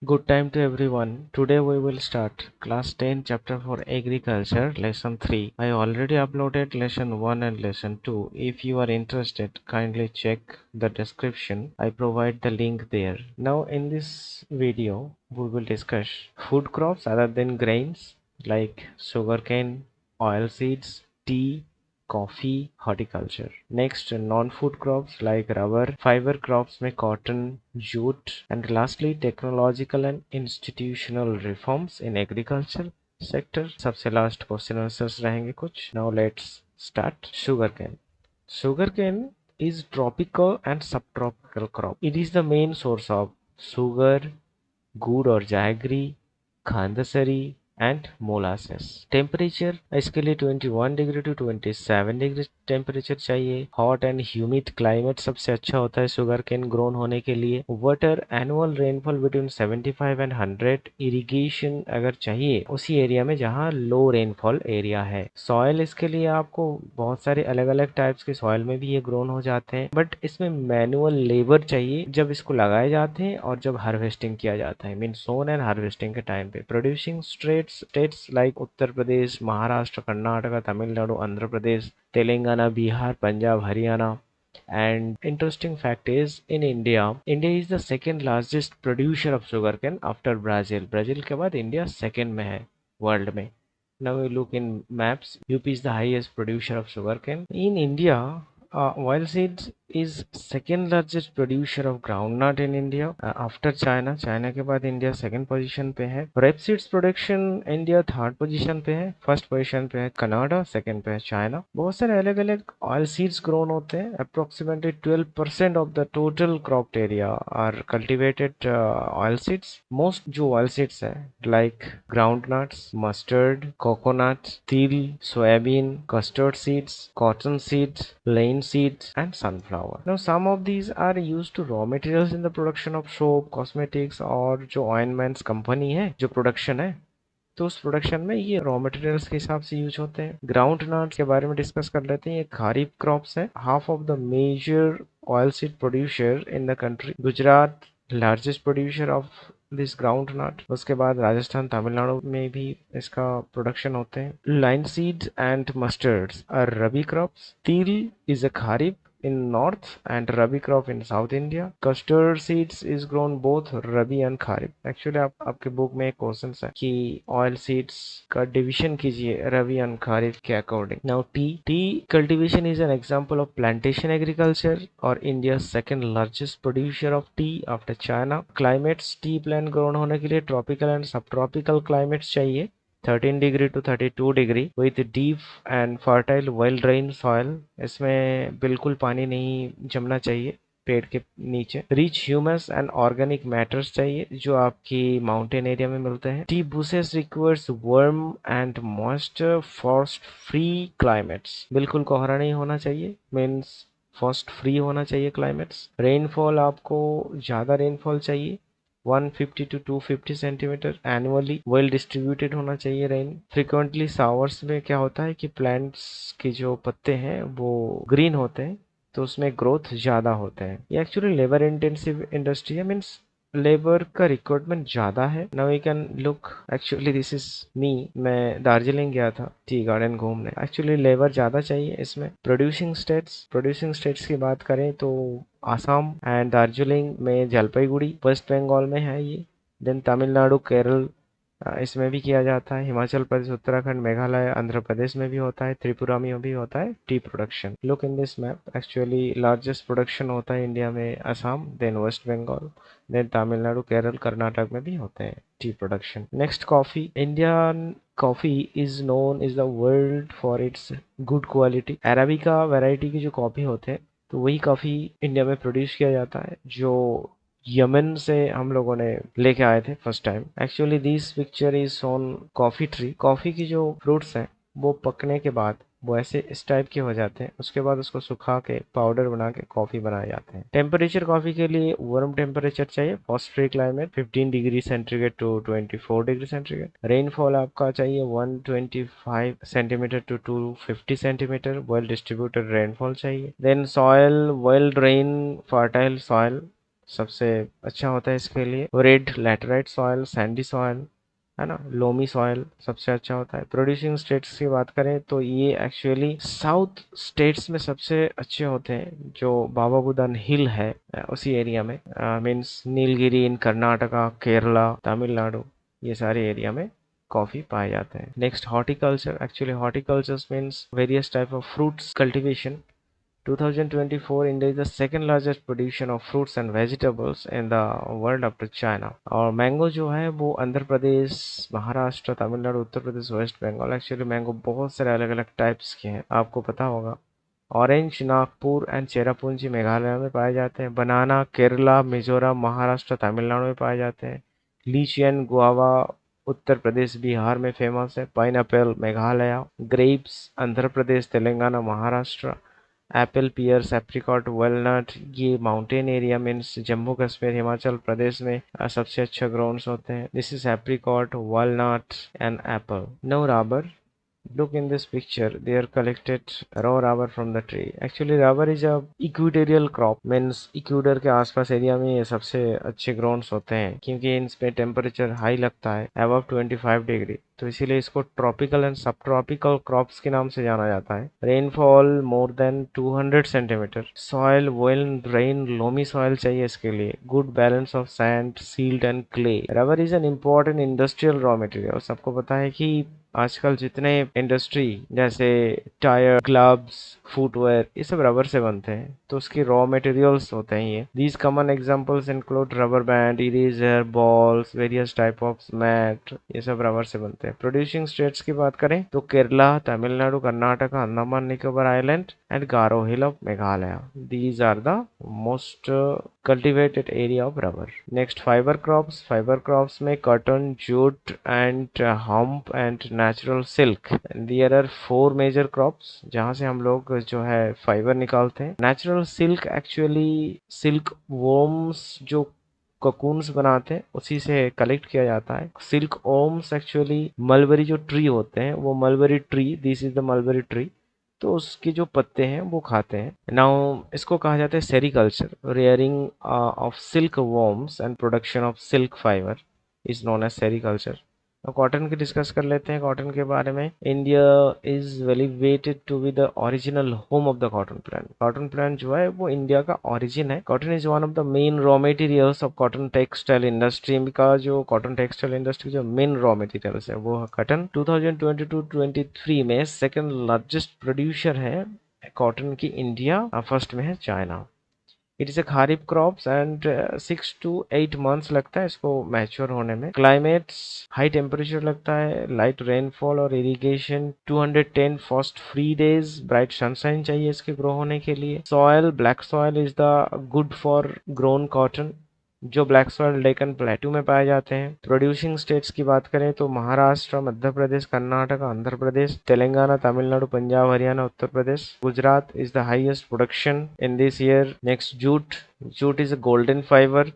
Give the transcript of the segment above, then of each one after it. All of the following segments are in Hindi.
Good time to everyone. Today we will start class 10 chapter for agriculture lesson 3. I already uploaded lesson 1 and lesson 2. If you are interested, kindly check the description. I provide the link there. Now in this video we will discuss food crops other than grains like sugarcane, oilseeds, tea, coffee, horticulture. Next, non-food crops like rubber, fiber crops में cotton, jute, and lastly, technological and institutional reforms in agriculture sector. सबसे last question answers रहेंगे कुछ. Now let's start. Sugarcane. Sugarcane is tropical and subtropical crop. It is the main source of sugar, गुड़ और जैगरी, खांदसरी एंड मोलासेस। टेम्परेचर इसके लिए 21 डिग्री टू 27 डिग्री टेम्परेचर चाहिए। हॉट एंड ह्यूमिड क्लाइमेट सबसे अच्छा होता है शुगर केन ग्रोन होने के लिए। Water annual rainfall between 75 and 100। Irrigation अगर चाहिए उसी एरिया में जहाँ लो रेनफॉल एरिया है। सॉइल इसके लिए आपको बहुत सारे अलग अलग टाइप्स के सॉइल में भी ये ग्रोन हो जाते हैं, बट इसमें मैनुअल लेबर चाहिए जब इसको लगाए जाते हैं और जब हार्वेस्टिंग किया जाता है, मीन सोन एंड हार्वेस्टिंग के टाइम पे। Producing states like Uttar Pradesh, Maharashtra, Karnataka, Tamil Nadu, Andhra Pradesh, Telangana, Bihar, Punjab, Haryana. And interesting fact is in India is the second largest producer of sugarcane after Brazil. Brazil के बाद इंडिया सेकेंड में है वर्ल्ड में. Now we look in maps. UP is the highest producer of sugarcane. In India, oilseeds is second largest producer of groundnut in India after China. China के बाद इंडिया सेकंड पोजीशन पे है. रेपसीड्स प्रोडक्शन इंडिया थर्ड पोजीशन पे है. फर्स्ट पोजीशन पे है कनाडा, सेकंड पे है चाइना. बहुत सारे अलग अलग ऑयल सीड्स ग्रोन होते हैं. Approximately 12% of the total cropped area are cultivated oil seeds. Most जो ऑयल सीड्स है like ground nuts, mustard, coconut, तिल, soybean, custard seeds, cotton seeds, seeds, and sunflower. Now, some of these are used to raw materials in the production of soap, cosmetics और जो ointments कंपनी है जो प्रोडक्शन है, तो उस प्रोडक्शन में ये रॉ मटेरियल्स के हिसाब से यूज होते हैं. ग्राउंड नट्स के बारे में डिस्कस कर लेते हैं. ये खारीफ क्रॉप्स है. Half of the major oil seed producer in the country. Gujarat largest producer of this ground nut. उसके बाद राजस्थान, तमिलनाडु में भी इसका प्रोडक्शन होते हैं. Line seeds and mustards are rabi crops. Til is a kharif in north and rabi crop in south India. Custard seeds is grown both rabi and kharif. Actually आपके बुक में एक क्वेश्चन है कि ऑयल सीड्स का डिवीजन कीजिए रबी एंड खरीफ के according. Now tea cultivation is an example of plantation agriculture और India second largest producer of tea after China. Climates tea plant grown होने के लिए tropical and subtropical climates चाहिए. 13 degree to 32 degree with deep and fertile well drain soil. इसमें बिल्कुल पानी नहीं जमना चाहिए पेड़ के नीचे. Rich humus and organic matters चाहिए जो आपकी माउंटेन एरिया में मिलते हैं. T bushes requires warm and moisture frost free climates. बिल्कुल कोहरा नहीं होना चाहिए, मीन्स फॉस्ट फ्री होना चाहिए क्लाइमेट्स. रेनफॉल आपको ज़्यादा रेनफॉल चाहिए, 150 to 250 centimetre annually. Well distributed होना चाहिए रेन. फ्रिक्वेंटली शावर्स में क्या होता है कि प्लांट्स के जो पत्ते हैं वो ग्रीन होते हैं, तो उसमें ग्रोथ ज़्यादा होते हैं. ये एक्चुअली लेबर इंटेंसिव इंडस्ट्री है, मीन्स लेबर का रिक्वायरमेंट ज़्यादा है. Now you can look, actually this is me. मैं दार्जिलिंग गया था टी गार्डन घूमने. एक्चुअली लेबर ज़्यादा चाहिए इसमें. प्रोड्यूसिंग स्टेट्स की बात करें तो आसाम एंड दार्जिलिंग में जलपाईगुड़ी वेस्ट बंगाल में है ये. देन तमिलनाडु, केरल इसमें भी किया जाता है. हिमाचल प्रदेश, उत्तराखंड, मेघालय, आंध्र प्रदेश में भी होता है. त्रिपुरा में भी होता है tea production. Look in this map. Actually largest production होता है इंडिया में असम, देन वेस्ट बंगाल, देन तमिलनाडु, केरल, कर्नाटक में भी होते हैं tea production. Next coffee. Indian coffee is known is the world for its good quality. Arabica variety की जो कॉफी होते हैं तो वही कॉफी इंडिया में प्रोड्यूस किया जाता है जो यमन से हम लोगों ने लेके आए थे first time. Actually this picture is on coffee tree. Coffee की जो फ्रूट्स हैं वो पकने के बाद वो ऐसे इस टाइप के हो जाते हैं. उसके बाद उसको सुखा के पाउडर बना के कॉफी बनाए जाते हैं. टेम्परेचर कॉफी के लिए वार्म टेम्परेचर चाहिए. Frost free climate 15 degree centigrade to 24 degree centigrade. Rainfall आपका चाहिए 125 centimetre to 250 centimetre. Well distributed rainfall चाहिए. Then soil well drain fertile soil सबसे अच्छा होता है इसके लिए। Red laterite soil, sandy soil, है ना, लोमी सॉइल सबसे अच्छा होता है। प्रोड्यूसिंग स्टेट्स की बात करें तो ये एक्चुअली साउथ स्टेट्स में सबसे अच्छे होते हैं। जो बाबा बुदन हिल है उसी एरिया में, मीन्स नीलगिरी इन कर्नाटका, केरला, तमिलनाडु, ये सारे एरिया में कॉफी पाए जाते हैं। Next horticulture. Actually horticulture means various type of fruits cultivation. 2024, India is the second largest producer of fruits and vegetables in the world after China. और मैंगो जो है वो Andhra Pradesh, Maharashtra, Tamil Nadu, Uttar Pradesh, waste Bengal, actually mango बहुत सारे अलग अलग टाइप्स के हैं, आपको पता होगा। ऑरेंज नागपुर एंड चेरापूंजी मेघालय में पाए जाते हैं। बनाना केरला, मिजोरम, महाराष्ट्र, तमिलनाडु में पाए जाते हैं। Litchi and guava Uttar Pradesh, Bihar में फेमस है। Pineapple Meghalaya. Grapes Andhra Pradesh, Telangana, Maharashtra. Apple, pears, apricot, walnut, ये mountain area means Jammu Kashmir, Himachal Pradesh में सबसे अच्छा ग्रोन्स होते हैं। This is apricot, walnut and apple. No rubber. Look in this picture, they are collected raw rubber from the tree. Actually rubber is a equatorial crop, means equator के आसपास एरिया में ये सबसे अच्छे ग्राउंड्स होते हैं, क्योंकि इनमें टेम्परेचर हाई लगता है, अबव 25 डिग्री, तो इसीलिए इसको ट्रॉपिकल एंड सब ट्रॉपिकल क्रॉप्स के नाम से जाना जाता है। Rainfall more than 200 centimetre. Soil well drain loamy soil चाहिए इसके लिए। Good balance of sand, silt and clay. Rubber is an important industrial raw material. सबको पता है कि आजकल जितने इंडस्ट्री जैसे टायर, ग्लव्स, फुटवेयर, ये सब रबर से बनते हैं, तो उसके रॉ मटेरियल्स होते हैं ये। These common examples include rubber band, eraser, balls, various type of mat, ये सब रबर से बनते हैं। प्रोड्यूसिंग स्टेट्स की बात करें तो Kerala, Tamil Nadu, Karnataka, Andaman Nicobar island and Garo hill of Meghalaya, these are the most cultivated area of rubber. Next, fiber crops. Fiber crops में cotton, jute and hemp and natural silk. There are 4 major crops जहाँ से हम लोग जो है फाइबर निकालते हैं। Natural silk actually silk worms जो cocoons बनाते हैं उसी से कलेक्ट किया जाता है। सिल्क worms एक्चुअली मलबरी जो ट्री होते हैं वो mulberry tree, this is the mulberry tree, तो उसके जो पत्ते हैं वो खाते हैं। नाउ इसको कहा जाता है sericulture. Rearing of silk worms and production of silk fibre is known as sericulture. तो कॉटन की डिस्कस कर लेते हैं। कॉटन के बारे में, India is believed to be the original home of the cotton plant. Cotton plant जो है वो इंडिया का ओरिजिन है। Cotton is one of the main raw materials of cotton textile industry का, जो कॉटन टेक्सटाइल इंडस्ट्री जो मेन रॉ मटेरियल्स है वो है कॉटन। 2022-23 में सेकेंड लार्जेस्ट प्रोड्यूसर है कॉटन की इंडिया, फर्स्ट में है China. It is a kharif crops and 6 to 8 months लगता है इसको मैच्योर होने में। क्लाइमेट हाई टेम्परेचर लगता है, लाइट रेनफॉल और irrigation, 210 first free days, bright sunshine चाहिए इसके ग्रो होने के लिए। Soil, black soil is the good for grown cotton, जो ब्लैक सॉइल डेक्कन प्लेटू में पाए जाते हैं। प्रोड्यूसिंग स्टेट्स की बात करें तो Maharashtra, Madhya Pradesh, Karnataka, Andhra Pradesh, Telangana, Tamil Nadu, Punjab, Haryana, Uttar Pradesh. Gujarat is the highest production in this year. Next, jute. Jute is a golden fibre.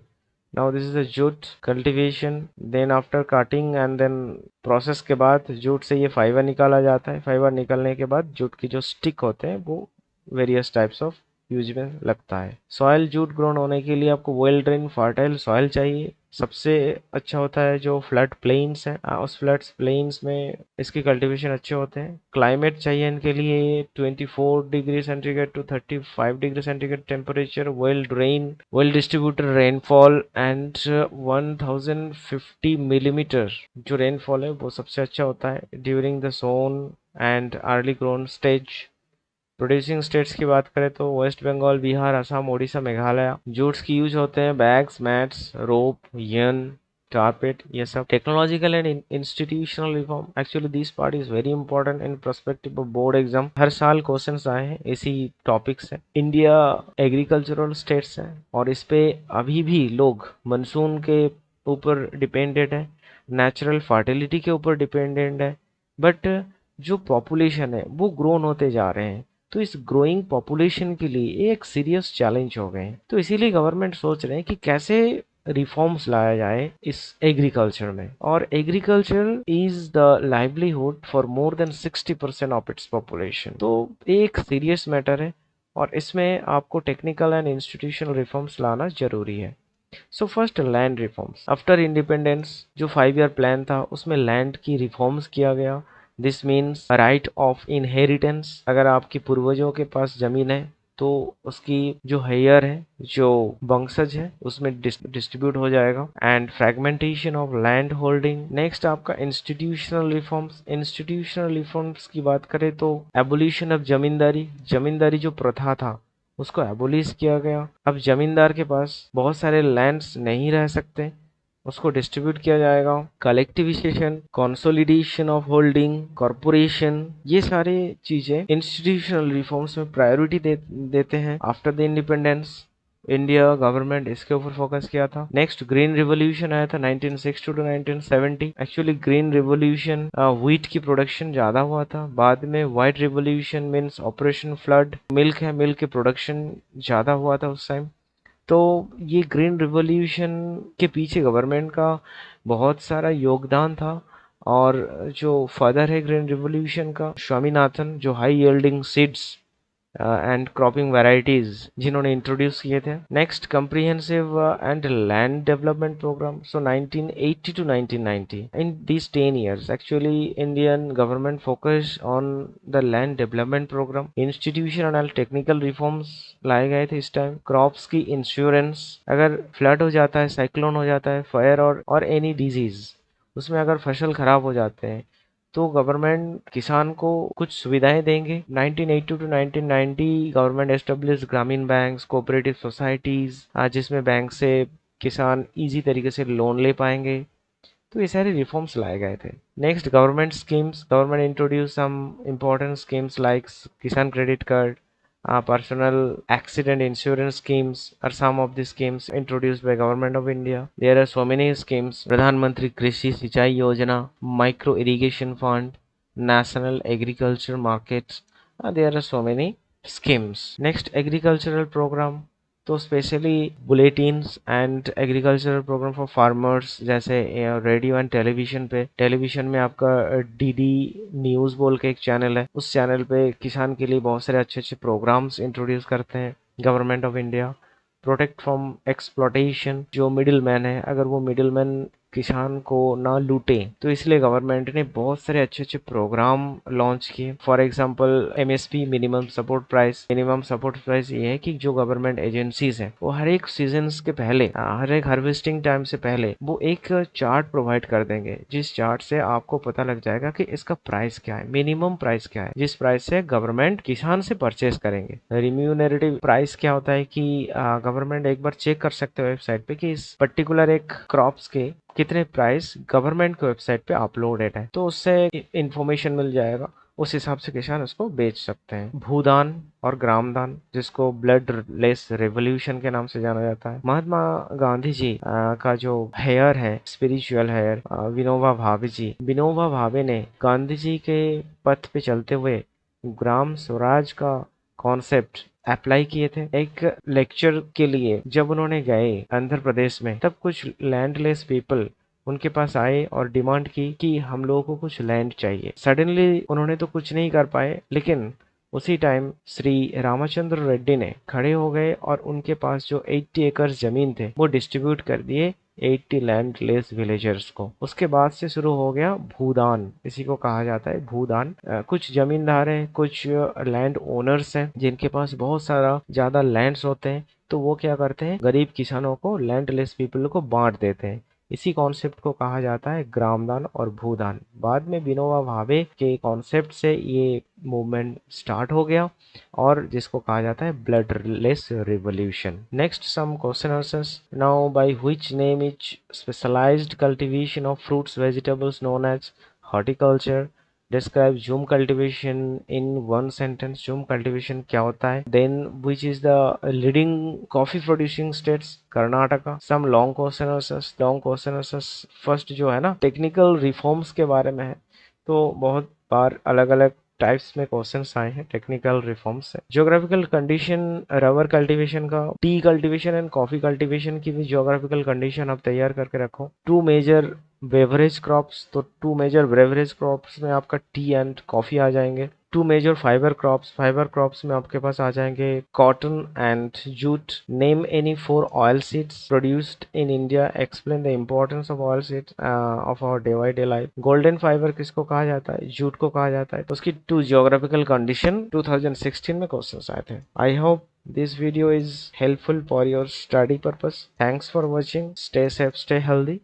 Now this is a jute cultivation, then after cutting and then process के बाद जूट से ये फाइबर निकाला जाता है। फाइबर निकलने के बाद जूट की जो स्टिक होते हैं वो वेरियस टाइप्स ऑफ यूज में लगता है। सॉइल जूट ग्रोन होने के लिए आपको वेल ड्रेन फर्टाइल सॉइल चाहिए। सबसे अच्छा होता है जो फ्लड प्लेन्स है, उस फ्लड प्लेन्स में इसके कल्टीवेशन अच्छे होते हैं। क्लाइमेट चाहिए इनके लिए 24 degree centigrade to 35 degree centigrade temperature, well drain, well distributed rainfall and 1050 millimetre जो रेनफॉल है वो सबसे अच्छा होता है during the sown and early grown stage. Producing states की बात करें तो वेस्ट बंगाल, बिहार, असम, उड़ीसा, मेघालय। जूट्स की यूज होते हैं bags, mats, rope, yarn, carpet, ये सब। Technological and institutional reform, actually this part is very important in prospective of board exam. हर साल क्वेश्चंस आए हैं इसी टॉपिक से। इंडिया एग्रीकल्चरल स्टेट्स है और इस पे अभी भी लोग मानसून के ऊपर डिपेंडेंट है, नेचुरल फर्टिलिटी के ऊपर डिपेंडेंट है, बट जो पॉपुलेशन है वो ग्रोन होते जा रहे हैं, तो इस ग्रोइंग पॉपुलेशन के लिए एक सीरियस चैलेंज हो गए हैं। तो इसीलिए गवर्नमेंट सोच रहे हैं कि कैसे रिफॉर्म्स लाया जाए इस एग्रीकल्चर में। और agriculture is the livelihood for more than 60% of its population, तो एक सीरियस मैटर है और इसमें आपको टेक्निकल एंड इंस्टीट्यूशनल रिफॉर्म्स लाना जरूरी है। So first land reforms after independence, जो 5 ईयर प्लान था उसमें लैंड की रिफॉर्म्स किया गया। This means right of inheritance, अगर आपके पूर्वजों के पास जमीन है तो उसकी जो हेयर है, जो वंशज है, उसमें डिस्ट्रीब्यूट हो जाएगा। And fragmentation of land holding. Next आपका इंस्टीट्यूशनल रिफॉर्म्स। इंस्टीट्यूशनल रिफॉर्म्स की बात करें तो एबोलिशन ऑफ जमींदारी, जमींदारी जो प्रथा था उसको एबोलिश किया गया। अब जमींदार के पास बहुत सारे लैंड्स नहीं रह सकते, उसको डिस्ट्रीब्यूट किया जाएगा। कलेक्टिविजेशन, कंसोलिडेशन ऑफ होल्डिंग, कॉरपोरेशन, ये सारी चीजें इंस्टीट्यूशनल रिफॉर्म्स में प्रायोरिटी देते हैं। After the independence India government इसके ऊपर फोकस किया था। नेक्स्ट ग्रीन रिवोल्यूशन आया था 1960 to 1970। Actually green revolution wheat की प्रोडक्शन ज्यादा हुआ था। बाद में white revolution means operation flood, milk है, मिल्क की प्रोडक्शन ज्यादा हुआ था उस टाइम। तो ये ग्रीन रिवॉल्यूशन के पीछे गवर्नमेंट का बहुत सारा योगदान था। और जो फादर है ग्रीन रिवॉल्यूशन का, स्वामीनाथन, जो high yielding seeds and cropping varieties जिन्होंने इंट्रोड्यूस किए थे। Next comprehensive and land development programme. So 1980 to 1990, in these 10 years actually Indian government focused on the land development program। Institutional and technical reforms लाए गए थे इस टाइम। क्रॉप्स की इंश्योरेंस, अगर फ्लड हो जाता है, साइक्लोन हो जाता है, फायर और एनी डिजीज, उसमें अगर फसल खराब हो जाते हैं तो गवर्नमेंट किसान को कुछ सुविधाएं देंगे। 1980 टू 1990 गवर्नमेंट एस्टेब्लिश ग्रामीण बैंक्स, कोऑपरेटिव सोसाइटीज, जिसमें बैंक से किसान इजी तरीके से लोन ले पाएंगे। तो ये सारे रिफॉर्म्स लाए गए थे। Next government schemes. Government introduce some important schemes like Kisan credit card, personal accident insurance schemes are some of the schemes introduced by government of India. There are so many schemes: Pradhan Mantri Krishi Sinchai Yojana, Micro Irrigation Fund, National Agriculture Markets. There are so many schemes. Next, agricultural program, तो specially bulletins and agricultural programme for farmers, जैसे रेडियो एंड टेलीविजन पे, टेलीविजन में आपका डीडी न्यूज़ बोल के एक चैनल है, उस चैनल पे किसान के लिए बहुत सारे अच्छे अच्छे प्रोग्राम्स इंट्रोड्यूस करते हैं government of India. Protect from exploitation, जो मिडिल मैन है, अगर वो मिडिल मैन किसान को ना लूटे, तो इसलिए गवर्नमेंट ने बहुत सारे अच्छे अच्छे प्रोग्राम लॉन्च किए। For example MSP, minimum support price. Minimum support price ये है कि जो गवर्नमेंट एजेंसीज हैं वो हर एक सीजन्स के पहले, हर एक हार्वेस्टिंग टाइम से पहले वो एक चार्ट प्रोवाइड कर देंगे, जिस चार्ट से आपको पता लग जाएगा कि इसका प्राइस क्या है, मिनिमम प्राइस क्या है, जिस प्राइस से गवर्नमेंट किसान से परचेज करेंगे। रिम्यूनरेटिव प्राइस क्या होता है कि गवर्नमेंट एक बार चेक कर सकते हो वेबसाइट पे कि इस पर्टिकुलर एक क्रॉप्स के कितने प्राइस गवर्नमेंट के वेबसाइट पे अपलोडेड है, तो उससे इंफॉर्मेशन मिल जाएगा, उस हिसाब से किसान उसको बेच सकते हैं। भूदान और ग्रामदान, जिसको ब्लड लेस रेवोल्यूशन के नाम से जाना जाता है। महात्मा गांधी जी का जो हेयर है, स्पिरिचुअल हेयर, विनोबा भावे जी, विनोबा भावे ने गांधी जी के पथ पे चलते हुए ग्राम स्वराज का कॉन्सेप्ट अप्लाई किए थे। एक लेक्चर के लिए जब उन्होंने गए आंध्र प्रदेश में, तब कुछ लैंडलेस पीपल उनके पास आए और डिमांड की कि हम लोगों को कुछ लैंड चाहिए। सडनली उन्होंने तो कुछ नहीं कर पाए, लेकिन उसी टाइम श्री रामचंद्र रेड्डी ने खड़े हो गए और उनके पास जो 80 एकड़ जमीन थे वो डिस्ट्रीब्यूट कर दिए 80 लैंड लेस विलेजर्स को। उसके बाद से शुरू हो गया भूदान, इसी को कहा जाता है भूदान। कुछ जमींदार हैं, कुछ लैंड ओनर्स हैं जिनके पास बहुत सारा ज्यादा लैंड्स होते हैं, तो वो क्या करते हैं, गरीब किसानों को, लैंड लेस पीपल को बांट देते हैं। इसी कॉन्सेप्ट को कहा जाता है ग्रामदान और भूदान। बाद में विनोबा भावे के कॉन्सेप्ट से ये मूवमेंट स्टार्ट हो गया और जिसको कहा जाता है bloodless revolution. Next some question answers. Now by which name is specialised cultivation of fruits vegetables known as horticulture. Describe jhum cultivation in one sentence. Jhum cultivation क्या होता है। Then which is the leading coffee producing states, Karnataka. Some long question answers. Long question answers first जो है ना, टेक्निकल रिफॉर्म्स के बारे में है, तो बहुत बार अलग अलग टाइप्स में क्वेश्चंस आए हैं टेक्निकल रिफॉर्म्स से। ज्योग्राफिकल कंडीशन रबर कल्टीवेशन का, T cultivation and coffee cultivation की भी ज्योग्राफिकल कंडीशन आप तैयार करके रखो। टू मेजर बेवरेज क्रॉप्स, तो टू मेजर बेवरेज क्रॉप्स में आपका टी एंड कॉफी आ जाएंगे। टू मेजर फाइबर क्रॉप्स में आपके पास आ जाएंगे cotton and jute. Name any 4 oil seeds produced in India, explain the importance of oil seeds of our day by day life. Golden fibre किसको कहा जाता है? जूट को कहा जाता है। तो उसकी 2 जियोग्राफिकल कंडीशन 2016 में क्वेश्चंस आए थे। I hope this video is helpful for your study purpose. Thanks for watching. Stay safe, stay healthy.